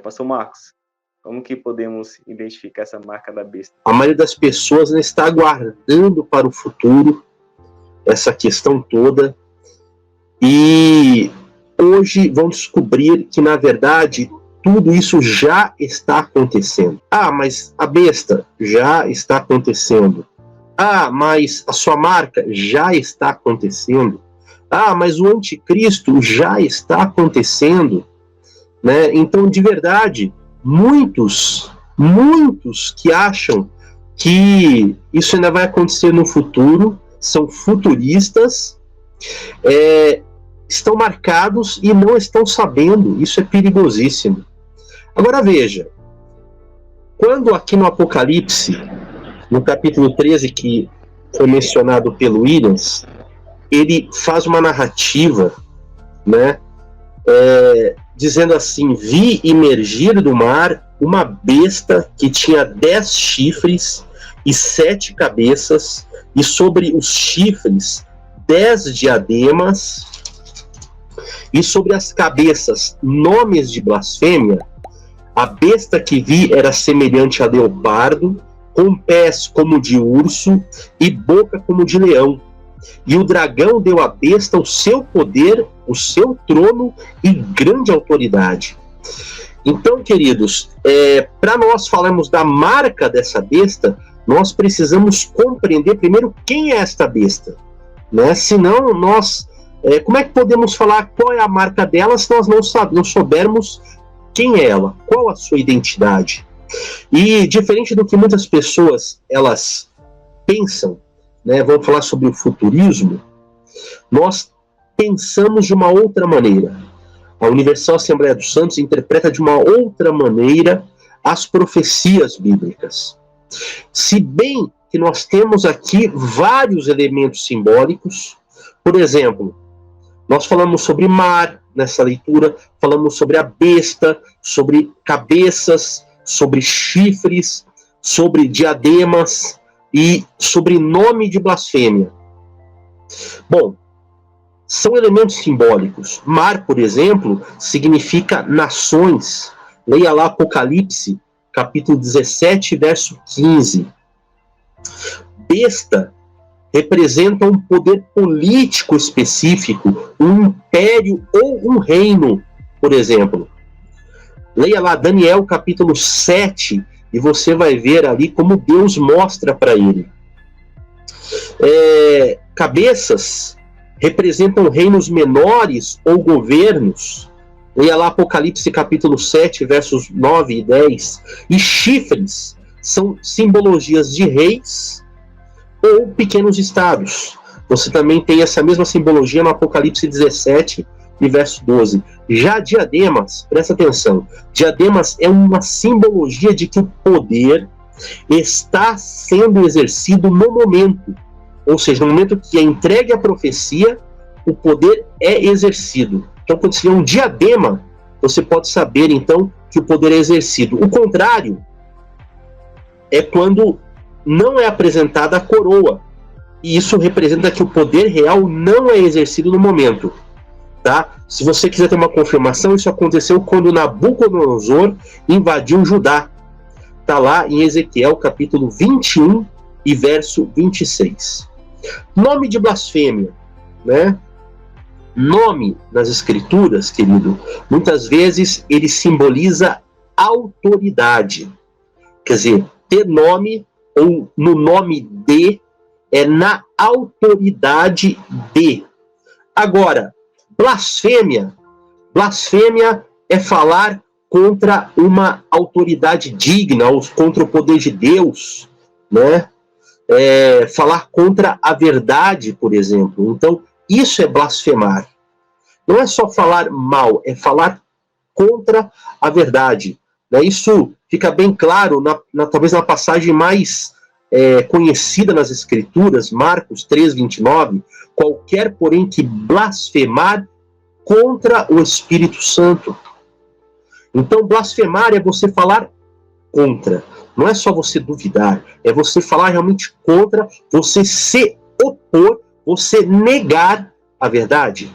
Pastor Marcos, como que podemos identificar essa marca da besta? A maioria das pessoas está aguardando para o futuro essa questão toda, e hoje vão descobrir que, na verdade, tudo isso já está acontecendo. Ah, mas a besta já está acontecendo. Ah, mas a sua marca já está acontecendo. Ah, mas o anticristo já está acontecendo, né? Então, de verdade, muitos que acham que isso ainda vai acontecer no futuro, são futuristas, estão marcados e não estão sabendo. Isso é perigosíssimo. Agora veja, quando aqui no Apocalipse, no capítulo 13, que foi mencionado pelo Williams, ele faz uma narrativa, né, dizendo assim: vi emergir do mar uma besta que tinha 10 chifres e 7 cabeças, e sobre os chifres 10 diademas, e sobre as cabeças nomes de blasfêmia. A besta que vi era semelhante a leopardo, com pés como de urso e boca como de leão. E o dragão deu à besta o seu poder, o seu trono e grande autoridade. Então, queridos, para nós falarmos da marca dessa besta, nós precisamos compreender primeiro quem é esta besta, né? Senão nós, como é que podemos falar qual é a marca dela se nós não soubermos quem é ela, qual a sua identidade? E diferente do que muitas pessoas elas pensam, né, vamos falar sobre o futurismo, nós pensamos de uma outra maneira. A Universal Assembleia dos Santos interpreta de uma outra maneira as profecias bíblicas. Se bem que nós temos aqui vários elementos simbólicos, por exemplo, nós falamos sobre mar nessa leitura, falamos sobre a besta, sobre cabeças, sobre chifres, sobre diademas e sobre nome de blasfêmia. Bom, são elementos simbólicos. Mar, por exemplo, significa nações. Leia lá Apocalipse, capítulo 17, verso 15. Besta representa um poder político específico, um império ou um reino, por exemplo. Leia lá Daniel, capítulo 7, e você vai ver ali como Deus mostra para ele. Cabeças representam reinos menores ou governos. Leia lá Apocalipse capítulo 7, versos 9 e 10. E chifres são simbologias de reis ou pequenos estados. Você também tem essa mesma simbologia no Apocalipse 17 e verso 12. Já diademas, presta atenção, diademas é uma simbologia de que o poder está sendo exercido no momento. Ou seja, no momento que é entregue a profecia, o poder é exercido. Então, quando você vê um diadema, você pode saber, então, que o poder é exercido. O contrário é quando não é apresentada a coroa. E isso representa que o poder real não é exercido no momento. Tá? Se você quiser ter uma confirmação, isso aconteceu quando Nabucodonosor invadiu Judá. Está lá em Ezequiel, capítulo 21 e verso 26. Nome de blasfêmia, né? Nome nas escrituras, querido, muitas vezes ele simboliza autoridade. Quer dizer, ter nome ou no nome de é na autoridade de. Agora, blasfêmia é falar contra uma autoridade digna, ou contra o poder de Deus, né? Falar contra a verdade, por exemplo. Então, isso é blasfemar. Não é só falar mal, é falar contra a verdade. Né? Isso fica bem claro, talvez na passagem mais conhecida nas Escrituras, Marcos 3, 29, qualquer, porém, que blasfemar contra o Espírito Santo. Então, blasfemar é você falar contra. Não é só você duvidar, é você falar realmente contra, você se opor, você negar a verdade.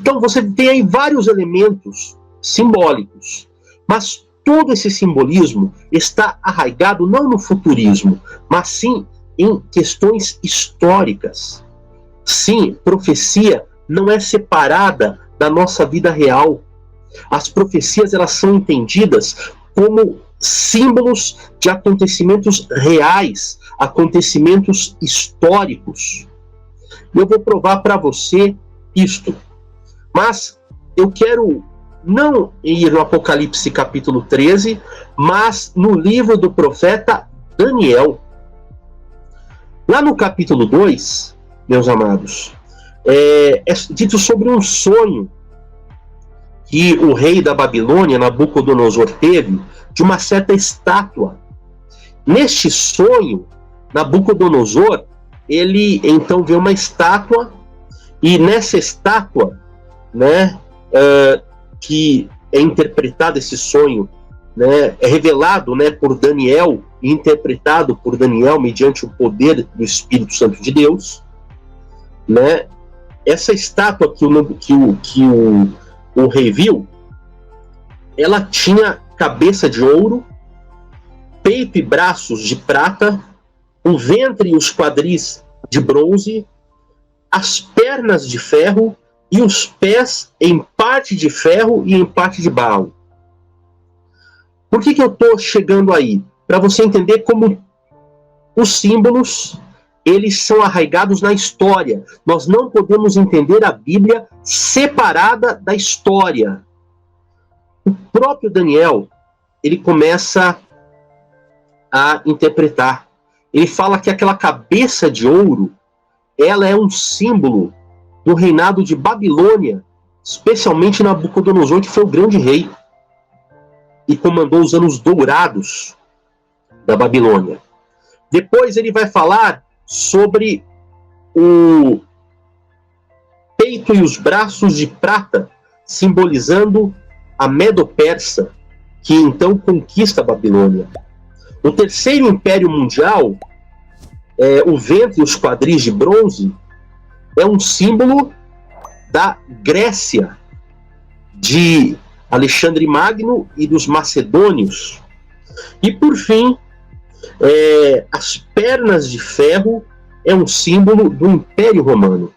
Então, você tem aí vários elementos simbólicos. Mas todo esse simbolismo está arraigado não no futurismo, mas sim em questões históricas. Sim, profecia não é separada da nossa vida real. As profecias, elas são entendidas como símbolos de acontecimentos reais, acontecimentos históricos. Eu vou provar para você isto. Mas eu quero não ir no Apocalipse capítulo 13, mas no livro do profeta Daniel. Lá no capítulo 2, meus amados, é dito sobre um sonho que o rei da Babilônia, Nabucodonosor, teve de uma certa estátua. Neste sonho, Nabucodonosor, ele então vê uma estátua, e nessa estátua, né, que é interpretado esse sonho, né, é revelado, né, por Daniel, e interpretado por Daniel mediante o poder do Espírito Santo de Deus, né, essa estátua que o rei viu, ela tinha cabeça de ouro, peito e braços de prata, o ventre e os quadris de bronze, as pernas de ferro e os pés em parte de ferro e em parte de barro. Por que eu estou chegando aí? Para você entender como os símbolos, eles são arraigados na história. Nós não podemos entender a Bíblia separada da história. O próprio Daniel, ele começa a interpretar. Ele fala que aquela cabeça de ouro, ela é um símbolo do reinado de Babilônia, especialmente Nabucodonosor, que foi o grande rei e comandou os anos dourados da Babilônia. Depois ele vai falar sobre o peito e os braços de prata, simbolizando a Medo-Persa, que então conquista a Babilônia. O terceiro império mundial, o ventre e os quadris de bronze, é um símbolo da Grécia, de Alexandre Magno e dos macedônios. E por fim, as pernas de ferro é um símbolo do Império Romano.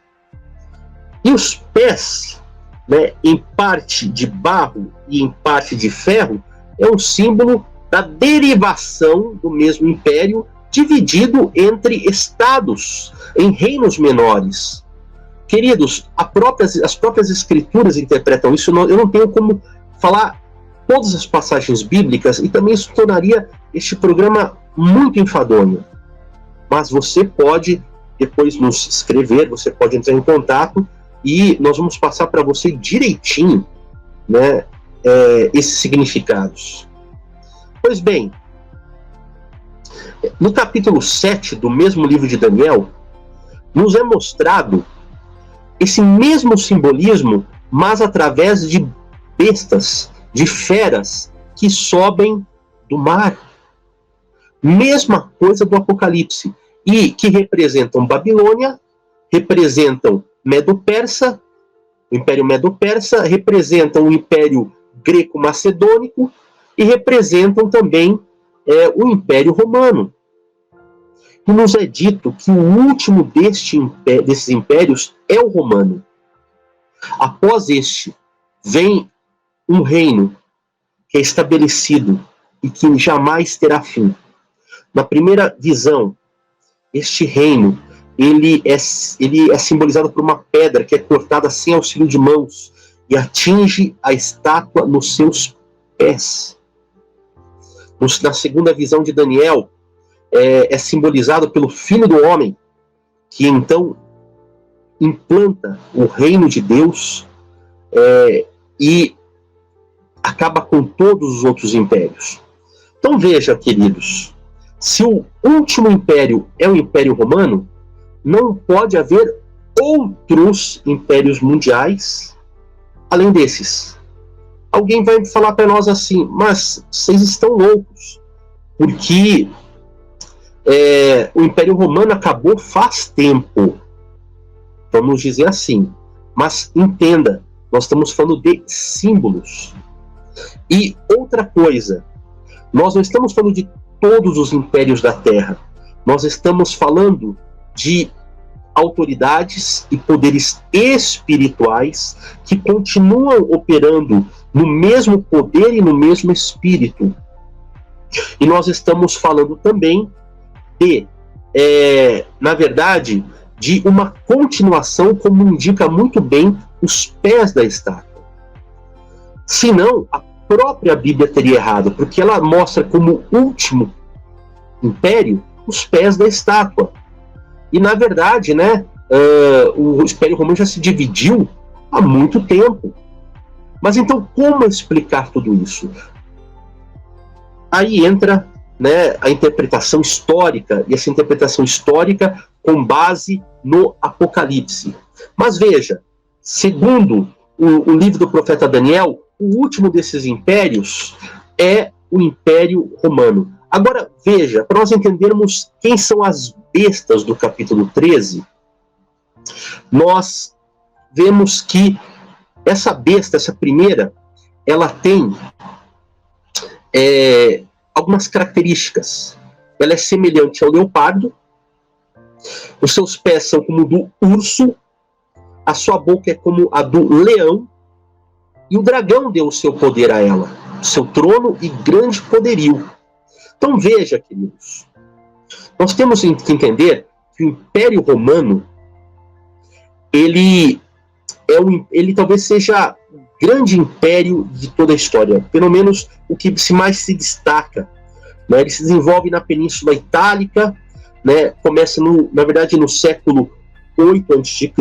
E os pés, né, em parte de barro e em parte de ferro, é um símbolo da derivação do mesmo império, dividido entre estados, em reinos menores. Queridos, as próprias escrituras interpretam isso. Eu não tenho como falar todas as passagens bíblicas, e também isso tornaria este programa muito enfadonho. Mas você pode depois nos escrever, você pode entrar em contato, e nós vamos passar para você direitinho, né, esses significados. Pois bem, no capítulo 7 do mesmo livro de Daniel, nos é mostrado esse mesmo simbolismo, mas através de bestas, de feras que sobem do mar. Mesma coisa do Apocalipse, e que representam Babilônia, representam Medo-Persa, o Império Medo-Persa, representam o Império Greco-Macedônico e representam também o Império Romano. E nos é dito que o último desses impérios é o romano. Após este, vem um reino que é estabelecido e que jamais terá fim. Na primeira visão, este reino ele é simbolizado por uma pedra que é cortada sem auxílio de mãos e atinge a estátua nos seus pés. Na segunda visão de Daniel, é simbolizado pelo Filho do Homem, que então implanta o reino de Deus e acaba com todos os outros impérios. Então veja, queridos, se o último império é o Império Romano, não pode haver outros impérios mundiais além desses. Alguém vai falar para nós assim, mas vocês estão loucos, porque o Império Romano acabou faz tempo. Vamos dizer assim. Mas entenda, nós estamos falando de símbolos. E outra coisa, nós não estamos falando de todos os impérios da Terra, nós estamos falando de autoridades e poderes espirituais que continuam operando no mesmo poder e no mesmo espírito. E nós estamos falando também de, na verdade, de uma continuação, como indica muito bem os pés da estátua. Senão, a própria Bíblia teria errado, porque ela mostra como último império os pés da estátua. E, na verdade, né, o Império Romano já se dividiu há muito tempo. Mas então, como explicar tudo isso? Aí entra, né, a interpretação histórica, e essa interpretação histórica com base no Apocalipse. Mas veja, segundo o livro do profeta Daniel, o último desses impérios é o Império Romano. Agora, veja, para nós entendermos quem são as bestas do capítulo 13, nós vemos que essa besta, essa primeira, ela tem algumas características. Ela é semelhante ao leopardo, os seus pés são como o do urso, a sua boca é como a do leão, e o dragão deu o seu poder a ela, o seu trono e grande poderio. Então veja, queridos, nós temos que entender que o Império Romano, ele talvez seja o grande império de toda a história, pelo menos o que mais se destaca, né? Ele se desenvolve na Península Itálica, né? Começa, na verdade, no século 8 a.C.,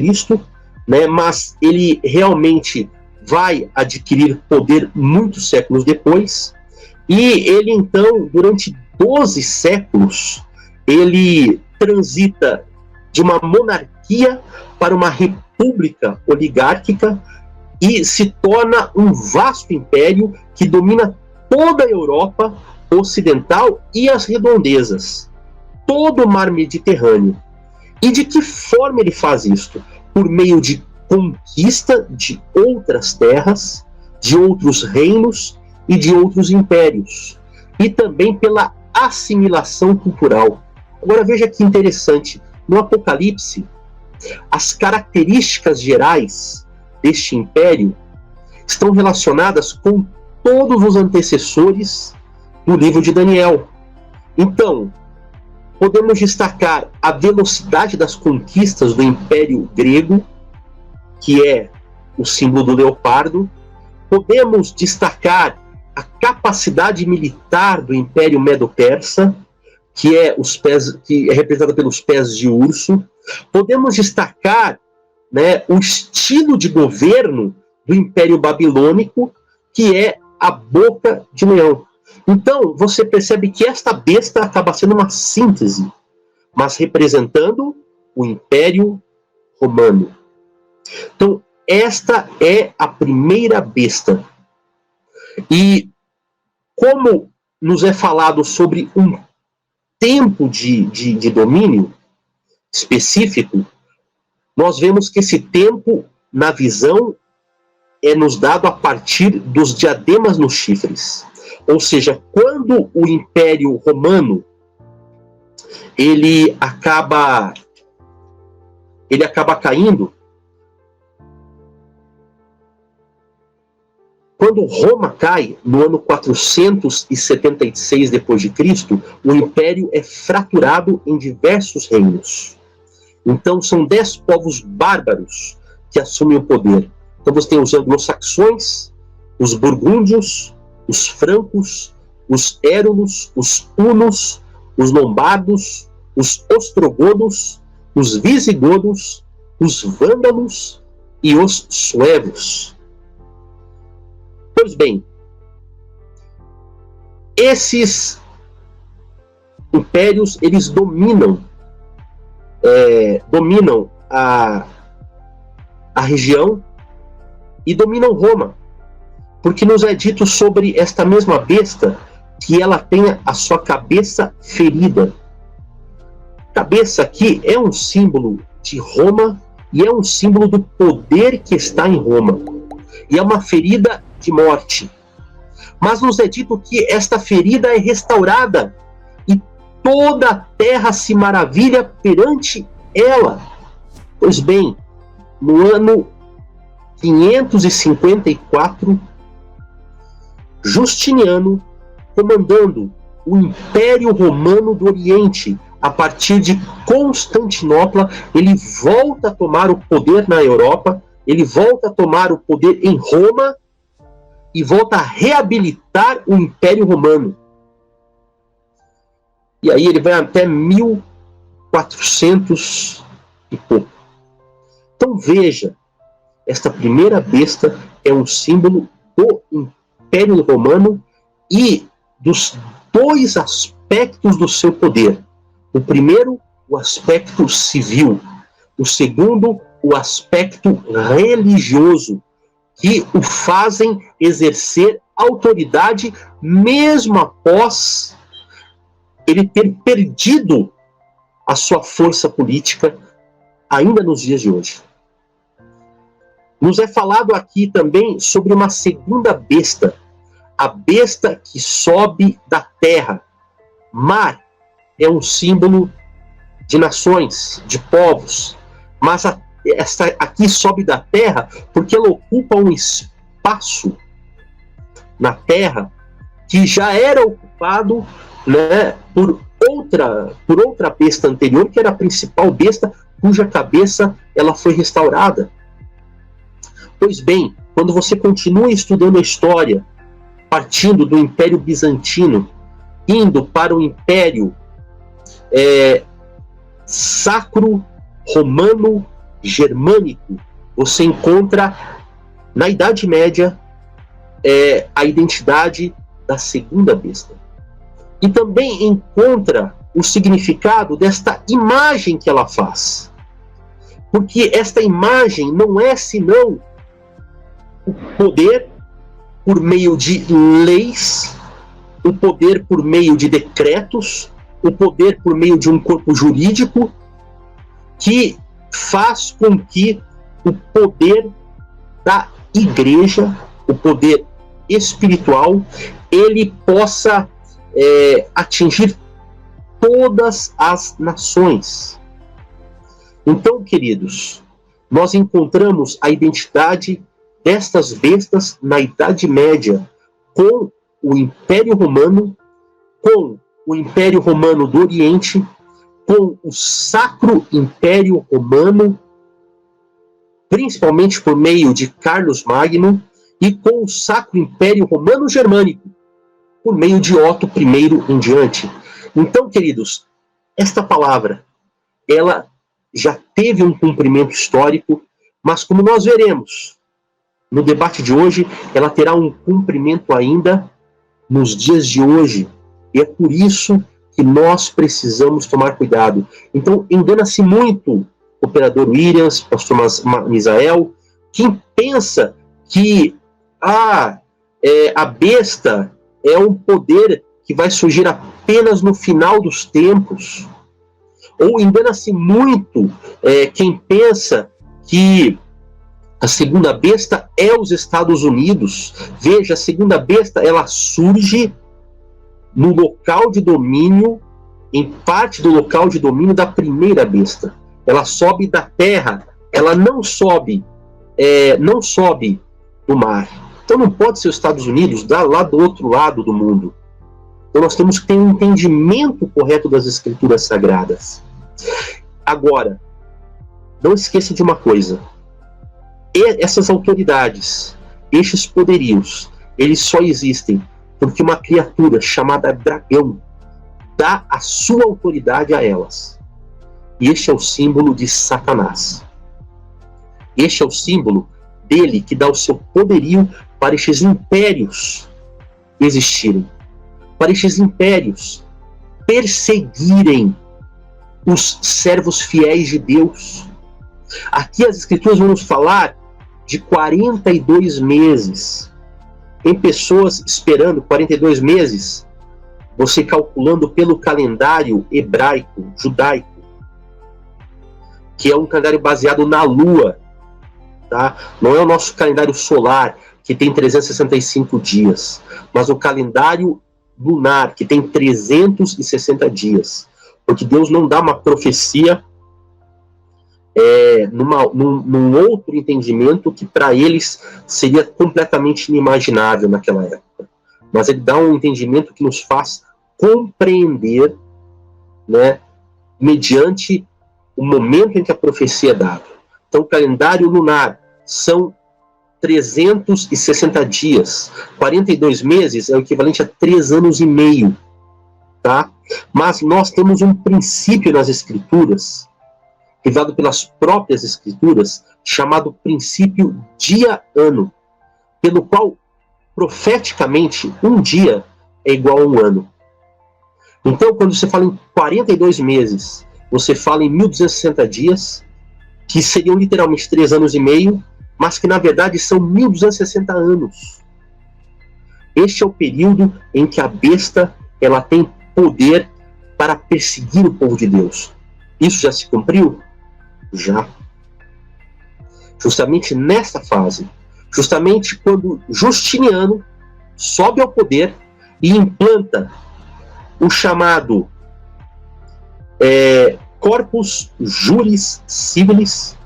né? Mas ele realmente vai adquirir poder muitos séculos depois, e ele então, durante 12 séculos, ele transita de uma monarquia para uma república oligárquica e se torna um vasto império que domina toda a Europa ocidental e as redondezas, todo o mar Mediterrâneo. E de que forma ele faz isto? Por meio de conquista de outras terras, de outros reinos e de outros impérios, e também pela assimilação cultural. Agora veja que interessante, no Apocalipse, as características gerais deste império estão relacionadas com todos os antecessores do livro de Daniel. Então, podemos destacar a velocidade das conquistas do Império Grego, que é o símbolo do leopardo. Podemos destacar a capacidade militar do Império Medo-Persa, que é representada pelos pés de urso. Podemos destacar, né, o estilo de governo do Império Babilônico, que é a boca de leão. Então, você percebe que esta besta acaba sendo uma síntese, mas representando o Império Romano. Então, esta é a primeira besta. E como nos é falado sobre um tempo de domínio específico, nós vemos que esse tempo, na visão, é nos dado a partir dos diademas nos chifres. Ou seja, quando o Império Romano ele acaba caindo, quando Roma cai, no ano 476 d.C., o Império é fraturado em diversos reinos. Então, são 10 povos bárbaros que assumem o poder. Então, você tem os anglo-saxões, os burgúndios, os francos, os érulos, os hunos, os lombardos, os ostrogodos, os visigodos, os vândalos e os suevos. Pois bem, esses impérios, eles dominam a região e dominam Roma, porque nos é dito sobre esta mesma besta que ela tenha a sua cabeça ferida. Cabeça aqui é um símbolo de Roma e é um símbolo do poder que está em Roma. E é uma ferida de morte. Mas nos é dito que esta ferida é restaurada e toda a terra se maravilha perante ela. Pois bem, no ano 554, Justiniano, comandando o Império Romano do Oriente, a partir de Constantinopla, ele volta a tomar o poder na Europa, ele volta a tomar o poder em Roma e volta a reabilitar o Império Romano. E aí ele vai até 1400 e pouco. Então veja, esta primeira besta é um símbolo do Império Romano e dos dois aspectos do seu poder. O primeiro, o aspecto civil. O segundo, o aspecto religioso, que o fazem exercer autoridade mesmo após ele ter perdido a sua força política ainda nos dias de hoje. Nos é falado aqui também sobre uma segunda besta, a besta que sobe da terra. Mar é um símbolo de nações, de povos, mas esta aqui sobe da terra porque ela ocupa um espaço na terra que já era ocupado, né, por outra besta anterior, que era a principal besta, cuja cabeça ela foi restaurada. Pois bem, quando você continua estudando a história, partindo do Império Bizantino, indo para o Império Sacro Romano Germânico, você encontra na Idade Média a identidade da segunda besta. E também encontra o significado desta imagem que ela faz. Porque esta imagem não é senão o poder por meio de leis, o poder por meio de decretos, o poder por meio de um corpo jurídico, que faz com que o poder da igreja, o poder espiritual, ele possa atingir todas as nações. Então, queridos, nós encontramos a identidade destas bestas na Idade Média com o Império Romano, com o Império Romano do Oriente, com o Sacro Império Romano, principalmente por meio de Carlos Magno, e com o Sacro Império Romano Germânico, por meio de Otto I em diante. Então, queridos, esta palavra, ela já teve um cumprimento histórico, mas como nós veremos no debate de hoje, ela terá um cumprimento ainda nos dias de hoje. E é por isso que nós precisamos tomar cuidado. Então, engana-se muito o operador Williams, pastor Misael, quem pensa que a besta é um poder que vai surgir apenas no final dos tempos. Ou engana-se muito quem pensa que a segunda besta é os Estados Unidos. Veja, a segunda besta, ela surge no local de domínio, em parte do local de domínio da primeira besta. Ela sobe da terra, ela não sobe do mar. Então não pode ser os Estados Unidos lá do outro lado do mundo. Então nós temos que ter um entendimento correto das Escrituras Sagradas. Agora, não esqueça de uma coisa. Essas autoridades, estes poderios, eles só existem porque uma criatura chamada dragão dá a sua autoridade a elas. E este é o símbolo de Satanás. Este é o símbolo dele que dá o seu poderio para estes impérios existirem, para estes impérios perseguirem os servos fiéis de Deus. Aqui as Escrituras vão nos falar de 42 meses. Tem pessoas esperando 42 meses, você calculando pelo calendário hebraico, judaico, que é um calendário baseado na lua, tá? Não é o nosso calendário solar, que tem 365 dias, mas o calendário lunar, que tem 360 dias. Porque Deus não dá uma profecia num outro entendimento que para eles seria completamente inimaginável naquela época. Mas ele dá um entendimento que nos faz compreender, né, mediante o momento em que a profecia é dada. Então, o calendário lunar são 360 dias. 42 meses é o equivalente a 3 anos e meio. Tá? Mas nós temos um princípio nas Escrituras, revelado pelas próprias Escrituras, chamado princípio dia-ano, pelo qual, profeticamente, um dia é igual a um ano. Então, quando você fala em 42 meses, você fala em 1260 dias, que seriam literalmente 3 anos e meio, mas que na verdade são 1260 anos. Este é o período em que a besta ela tem poder para perseguir o povo de Deus. Isso já se cumpriu? Já. Justamente nessa fase, justamente quando Justiniano sobe ao poder e implanta o chamado Corpus Juris Civilis,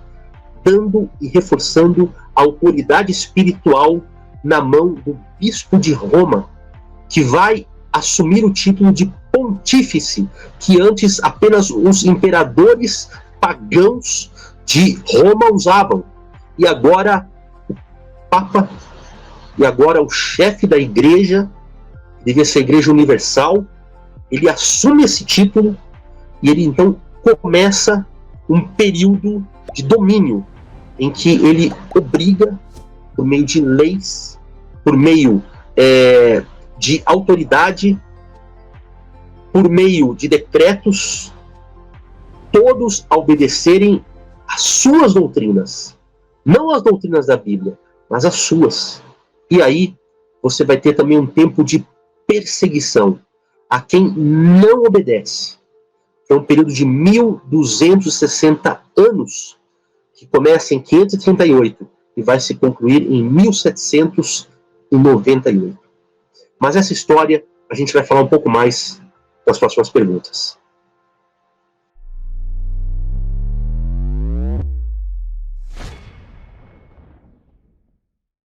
dando e reforçando a autoridade espiritual na mão do bispo de Roma, que vai assumir o título de pontífice, que antes apenas os imperadores pagãos de Roma usavam. E agora o Papa, e agora o chefe da igreja, que devia ser a Igreja Universal, ele assume esse título e ele então começa um período de domínio em que ele obriga, por meio de leis, por meio de autoridade, por meio de decretos, todos a obedecerem às suas doutrinas. Não as doutrinas da Bíblia, mas as suas. E aí você vai ter também um tempo de perseguição a quem não obedece. É um período de 1260 anos, que começa em 538 e vai se concluir em 1798. Mas essa história a gente vai falar um pouco mais nas próximas perguntas.